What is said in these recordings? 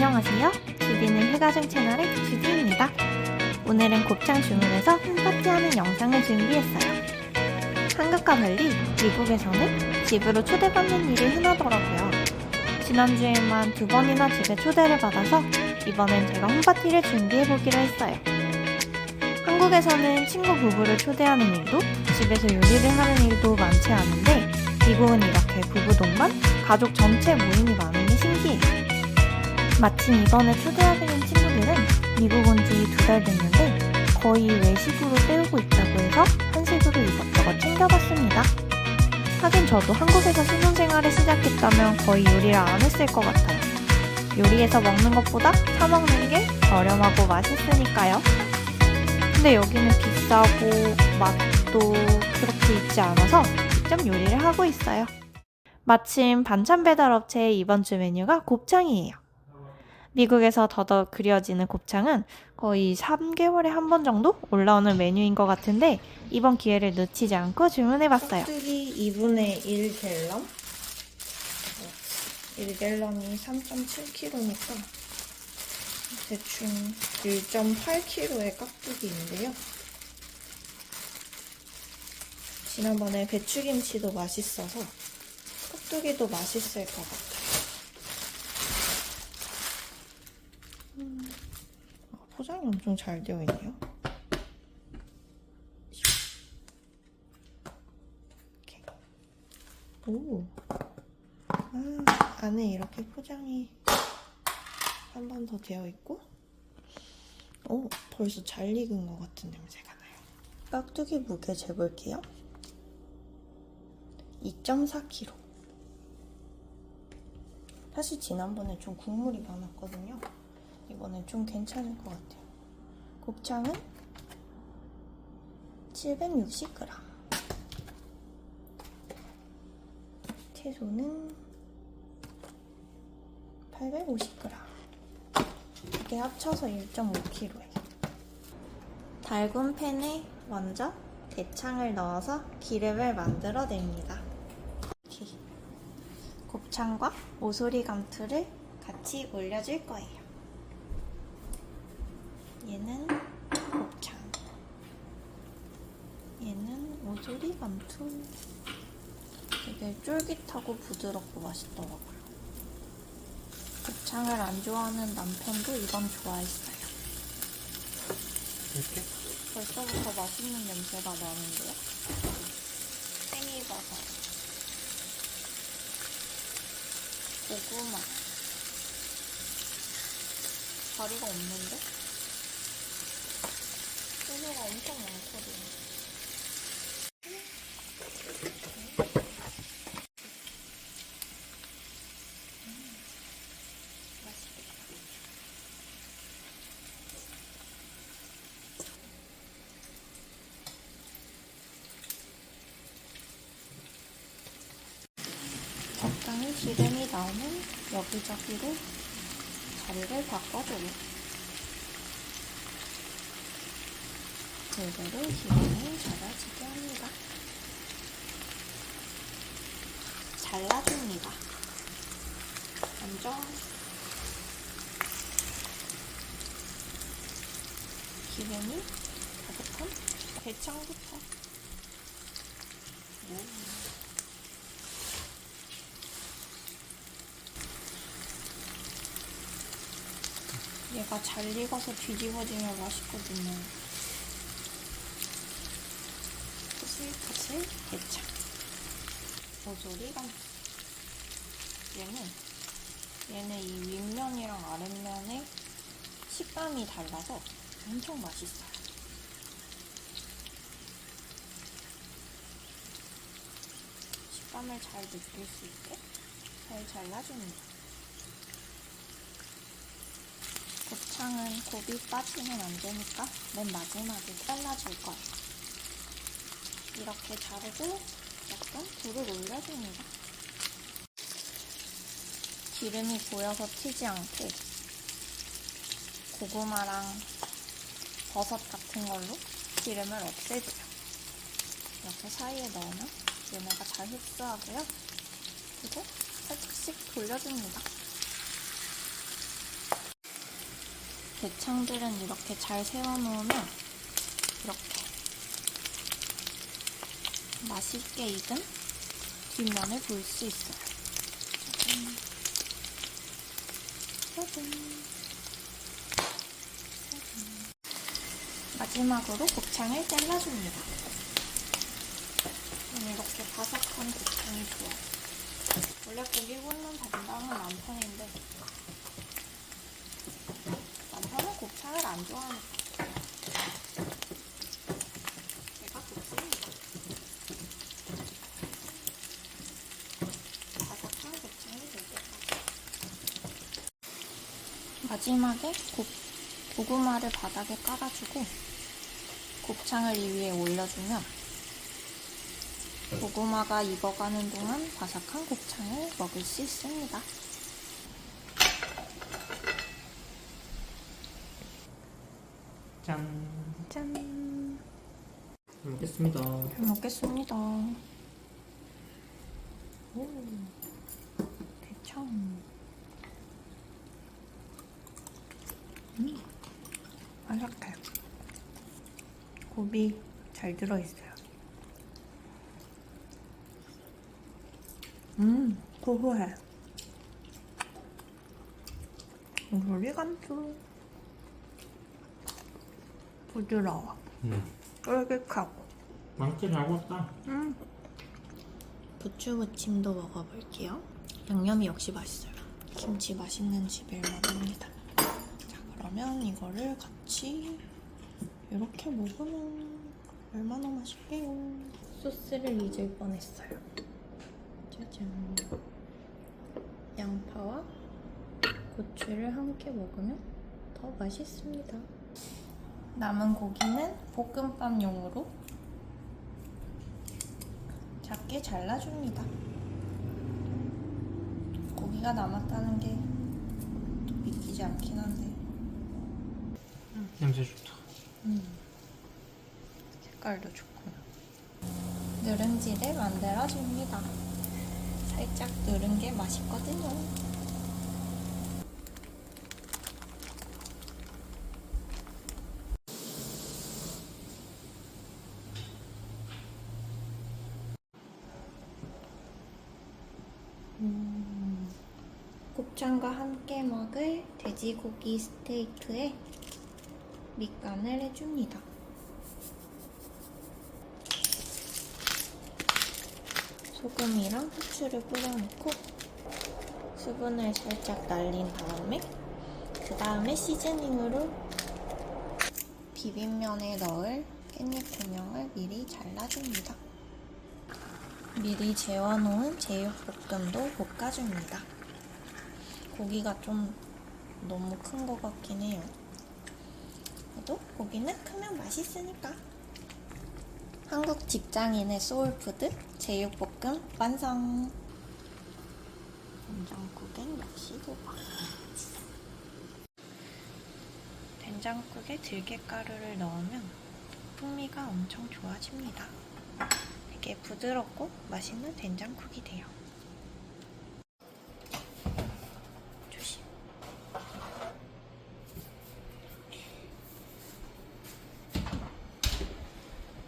안녕하세요. 주디는 해가정 채널의 주디입니다. 오늘은 곱창 주문해서 홈파티하는 영상을 준비했어요. 한국과 달리 미국에서는 집으로 초대받는 일이 흔하더라고요. 지난주에만 2번이나 집에 초대를 받아서 이번엔 제가 홈파티를 준비해보기로 했어요. 한국에서는 친구 부부를 초대하는 일도 집에서 요리를 하는 일도 많지 않은데 미국은 이렇게 부부 동반, 가족 전체 모임이 많으니 신기해요. 마침 이번에 초대하게 된 친구들은 미국 온 지 2달 됐는데 거의 외식으로 때우고 있다고 해서 한식으로 이것저것 챙겨봤습니다. 하긴 저도 한국에서 신혼생활을 시작했다면 거의 요리를 안 했을 것 같아요. 요리해서 먹는 것보다 사 먹는 게 저렴하고 맛있으니까요. 근데 여기는 비싸고 맛도 그렇게 있지 않아서 직접 요리를 하고 있어요. 마침 반찬 배달 업체의 이번 주 메뉴가 곱창이에요. 미국에서 더더욱 그리워지는 곱창은 거의 3개월에 한 번 정도 올라오는 메뉴인 것 같은데 이번 기회를 놓치지 않고 주문해봤어요. 깍두기 2분의 1 갤럼? 1갤럼이 3.7kg니까 대충 1.8kg의 깍두기인데요. 지난번에 배추김치도 맛있어서 깍두기도 맛있을 것 같아요. 포장이 엄청 잘 되어 있네요. 이렇게. 오. 안에 이렇게 포장이 한 번 더 되어 있고, 벌써 잘 익은 것 같은 냄새가 나요. 깍두기 무게 재볼게요. 2.4kg. 사실 지난번에 좀 국물이 많았거든요. 이번엔 좀 괜찮을 것 같아요. 곱창은 760g. 채소는 850g. 이게 합쳐서 1.5kg예요. 달군 팬에 먼저 대창을 넣어서 기름을 만들어냅니다. 곱창과 오소리 감투를 같이 올려줄 거예요. 얘는 곱창, 얘는 오소리 감투. 되게 쫄깃하고 부드럽고 맛있더라고요. 곱창을 안 좋아하는 남편도 이건 좋아했어요. 이렇게? 벌써부터 맛있는 냄새가 나는데요. 생이버섯, 고구마, 다리가 없는데? 채소가 엄청 많거든요. 맛있겠다. 적당히 기름이 나오면 여기저기로 자리를 바꿔줘요. 골고루 기름을 잡아주게 합니다. 잘라줍니다. 먼저 기름이 가득한 대창부터. 얘가 잘 익어서 뒤집어지면 맛있거든요. 사실 대창, 오소리 감투. 얘는 이 윗면이랑 아랫면의 식감이 달라서 엄청 맛있어요. 식감을 잘 느낄 수 있게 잘 잘라줍니다. 곱창은 곱이 빠지면 안 되니까 맨 마지막에 잘라줄 거예요. 이렇게 자르고 약간 불을 올려줍니다. 기름이 고여서 튀지 않게 고구마랑 버섯 같은 걸로 기름을 없애줘요. 이렇게 사이에 넣으면 얘네가 잘 흡수하고요. 그리고 살짝씩 돌려줍니다. 대창들은 이렇게 잘 세워놓으면 이렇게 맛있게 익은 뒷면을 볼 수 있어요. 짜잔. 마지막으로 곱창을 잘라줍니다. 이렇게 바삭한 곱창이 좋아요. 원래 고기 굽는 담당은 남편인데 남편은 곱창을 안 좋아하니까 제가 굽습니다. 바삭한 곱창이 될 때까지. 마지막에 고구마를 바닥에 깔아주고 곱창을 이 위에 올려주면 고구마가 익어가는 동안 바삭한 곱창을 먹을 수 있습니다. 짠. 짠! 잘 먹겠습니다. 잘 먹겠습니다. 오, 대창. 바삭해. 곱이 잘 들어있어요. 고소해. 소리감도 부드러워. 쫄깃하고. 맛있게 잘 구웠다. 부추 무침도 먹어볼게요. 양념이 역시 맛있어요. 김치 맛있는 집일 만합니다. 자, 그러면 이거를 같이 이렇게 먹으면 얼마나 맛있게요. 소스를 잊을 뻔했어요. 짜잔. 양파와 고추를 함께 먹으면 더 맛있습니다. 남은 고기는 볶음밥용으로 작게 잘라줍니다. 고기가 남았다는 게 믿기지 않긴 한데 냄새 좋다. 색깔도 좋고요. 누룽지를 만들어줍니다. 살짝 누른 게 맛있거든요. 곱창과 함께 먹을 돼지고기 스테이크에 밑간을 해줍니다. 소금이랑 후추를 뿌려놓고 수분을 살짝 날린 다음에 그 다음에 시즈닝으로 비빔면에 넣을 깻잎 고명을 미리 잘라줍니다. 미리 재워놓은 제육볶음도 볶아줍니다. 고기가 좀 너무 큰 것 같긴 해요. 그래도 고기는 크면 맛있으니까. 한국 직장인의 소울푸드 제육볶음 완성! 된장국엔 역시 호박. 된장국에 들깨가루를 넣으면 풍미가 엄청 좋아집니다. 되게 부드럽고 맛있는 된장국이 돼요. 조심.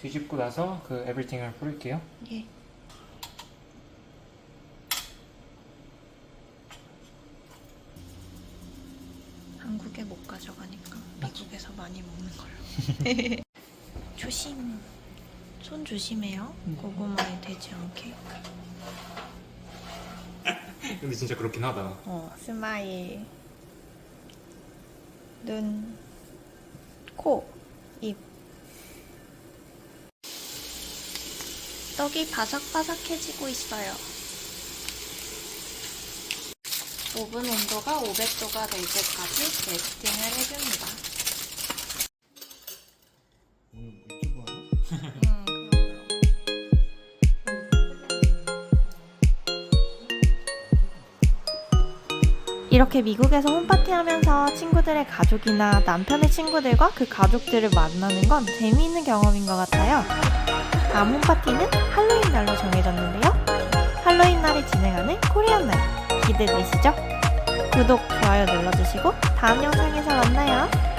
뒤집고 나서 그 에브리띵을 뿌릴게요. 예. 한국에 못 가져가니까 미국에서 많이 먹는 걸로. 조심. 손 조심해요. 고구마에 되지 않게. 근데 진짜 그렇긴 하다. 스마일. 눈, 코, 입. 떡이 바삭바삭해지고 있어요. 오븐 온도가 500도가 될 때까지 베이킹을 해줍니다. 오늘 유튜브 하나? 이렇게 미국에서 홈파티 하면서 친구들의 가족이나 남편의 친구들과 그 가족들을 만나는 건 재미있는 경험인 것 같아요. 다음 홈파티는 할로윈 날로 정해졌는데요. 할로윈 날에 진행하는 코리안 나잇 기대되시죠? 구독, 좋아요 눌러주시고 다음 영상에서 만나요.